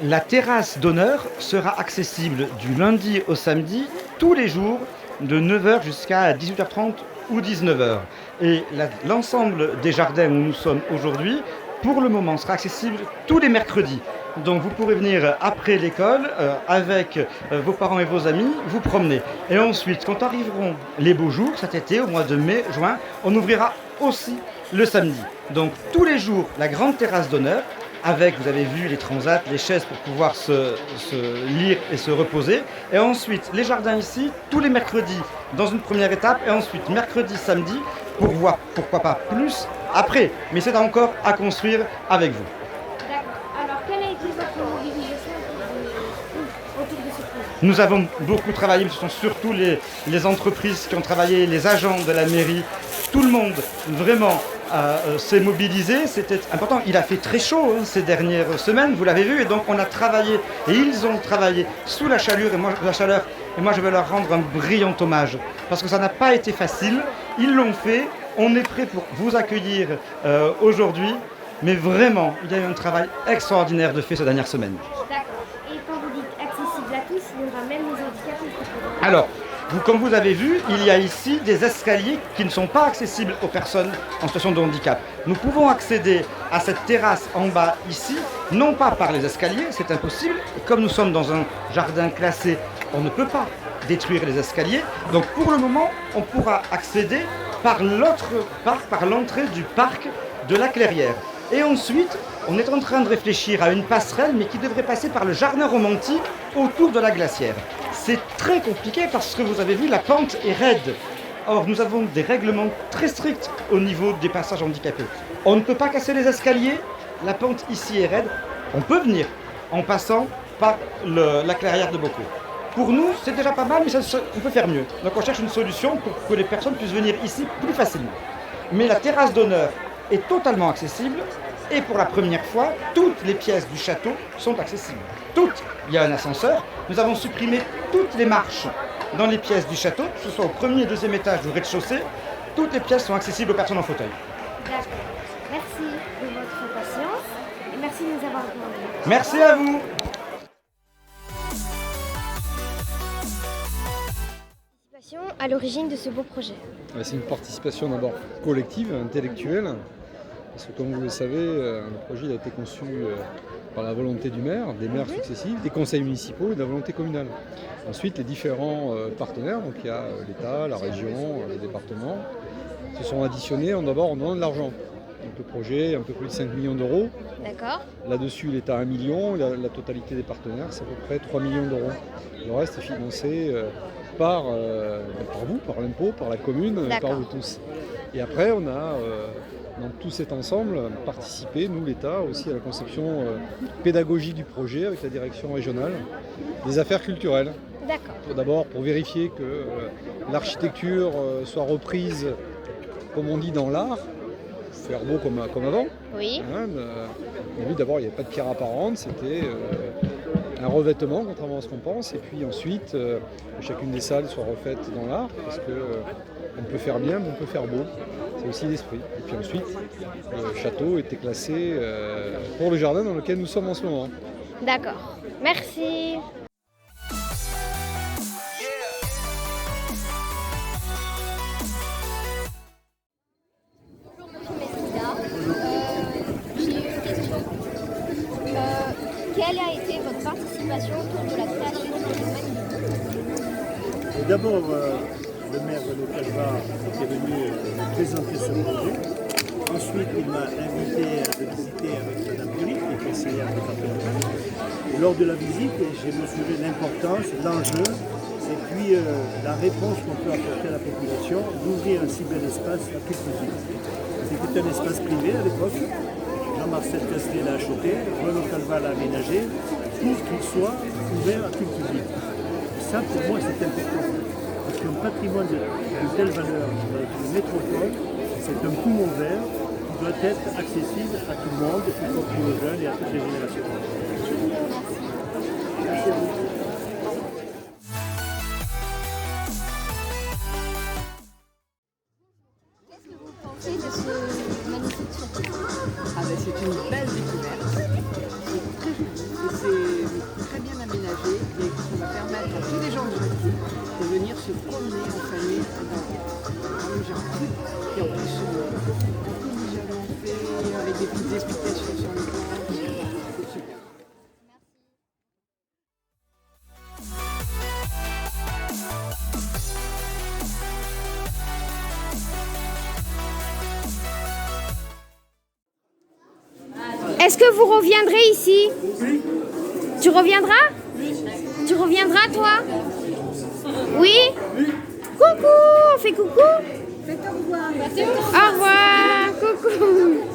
La terrasse d'honneur sera accessible du lundi au samedi, tous les jours, de 9 heures jusqu'à 18h30 ou 19 heures. Et l'ensemble des jardins où nous sommes aujourd'hui, pour le moment, sera accessible tous les mercredis. Donc vous pourrez venir après l'école avec vos parents et vos amis, vous promener. Et ensuite, quand arriveront les beaux jours, cet été, au mois de mai, juin, on ouvrira aussi le samedi. Donc tous les jours, la grande terrasse d'honneur, avec, vous avez vu, les transats, les chaises pour pouvoir se lire et se reposer. Et ensuite, les jardins ici, tous les mercredis, dans une première étape. Et ensuite, mercredi, samedi, pour voir, pourquoi pas, plus après. Mais c'est encore à construire avec vous. D'accord. Alors, quelle a été votre mobilisation autour de ce projet? Nous avons beaucoup travaillé, ce sont surtout les entreprises qui ont travaillé, les agents de la mairie. Tout le monde, vraiment, s'est mobilisé, c'était important. Il a fait très chaud ces dernières semaines, vous l'avez vu, et donc on a travaillé, et ils ont travaillé sous la chaleur, et moi je veux leur rendre un brillant hommage, parce que ça n'a pas été facile, ils l'ont fait, on est prêt pour vous accueillir aujourd'hui, mais vraiment, il y a eu un travail extraordinaire de fait ces dernières semaines. D'accord. Et quand vous dites accessible à tous, il y aura même les handicapés. Alors, comme vous avez vu, il y a ici des escaliers qui ne sont pas accessibles aux personnes en situation de handicap. Nous pouvons accéder à cette terrasse en bas ici, non pas par les escaliers, c'est impossible. Et comme nous sommes dans un jardin classé, on ne peut pas détruire les escaliers. Donc pour le moment, on pourra accéder par l'autre parc, par l'entrée du parc de la Clairière. Et ensuite, on est en train de réfléchir à une passerelle, mais qui devrait passer par le jardin romantique autour de la glacière. C'est très compliqué parce que vous avez vu, la pente est raide. Or, nous avons des règlements très stricts au niveau des passages handicapés. On ne peut pas casser les escaliers, la pente ici est raide. On peut venir en passant par la clairière de Bocaux. Pour nous, c'est déjà pas mal, mais on peut faire mieux. Donc on cherche une solution pour que les personnes puissent venir ici plus facilement. Mais la terrasse d'honneur est totalement accessible. Et pour la première fois, toutes les pièces du château sont accessibles. Toutes. Il y a un ascenseur. Nous avons supprimé toutes les marches dans les pièces du château, que ce soit au premier et deuxième étage du rez-de-chaussée. Toutes les pièces sont accessibles aux personnes en fauteuil. D'accord. Merci de votre patience et merci de nous avoir répondu. Merci à vous. Participation à l'origine de ce beau projet. C'est une participation d'abord collective, intellectuelle. Parce que comme vous le savez, le projet a été conçu par la volonté du maire, des maires successifs, des conseils municipaux et de la volonté communale. Ensuite, les différents partenaires, donc il y a l'État, la région, le département, se sont additionnés d'abord en donnant de l'argent. Donc le projet, un peu plus de 5 millions d'euros. D'accord. Là-dessus, l'État 1 million, la totalité des partenaires, c'est à peu près 3 millions d'euros. Le reste est financé par vous, par l'impôt, par la commune, par vous tous. Et après, on a... dans tout cet ensemble, participer, nous l'État, aussi à la conception pédagogique du projet avec la direction régionale des affaires culturelles. D'accord. D'abord pour vérifier que l'architecture soit reprise, comme on dit, dans l'art, faire beau comme avant. Oui. Hein, d'abord, il n'y avait pas de pierre apparente, c'était un revêtement, contrairement à ce qu'on pense. Et puis ensuite, chacune des salles soit refaite dans l'art, parce qu'on peut faire bien, mais on peut faire beau. C'est aussi l'esprit. Et puis ensuite, le château était classé pour le jardin dans lequel nous sommes en ce moment. D'accord. Merci. J'ai une question. Quelle a été votre participation autour de la création de ce magnifique? D'abord, le maire de Localva est venu présenter ce projet. Ensuite, il m'a invité à visiter avec Mme Curie, qui est conseillère départementale. Lors de la visite, j'ai mesuré l'importance, l'enjeu et puis la réponse qu'on peut apporter à la population d'ouvrir un si bel espace à tout public. C'était un espace privé à l'époque. Jean-Marcel Castel l'a acheté, Renaud Calva l'a aménagé pour qu'il soit ouvert à tout public. Ça, pour moi, c'est important. Parce qu'un patrimoine de telle valeur dans une métropole, c'est un poumon vert qui doit être accessible à tout le monde, y compris aux jeunes et à toutes les générations. Merci à vous. Qu'est-ce que vous pensez de ce magnifique château? C'est une belle découverte. C'est très joli. se promener en famille dans le jardin. Et en plus, intelligemment fait, avec des petites explications sur les plantes. C'est super. Est-ce que vous reviendrez ici? Oui. Tu reviendras? Oui. Tu reviendras, toi? Oui? Oui. Coucou! On fait coucou? Faites au revoir. Au revoir. Coucou.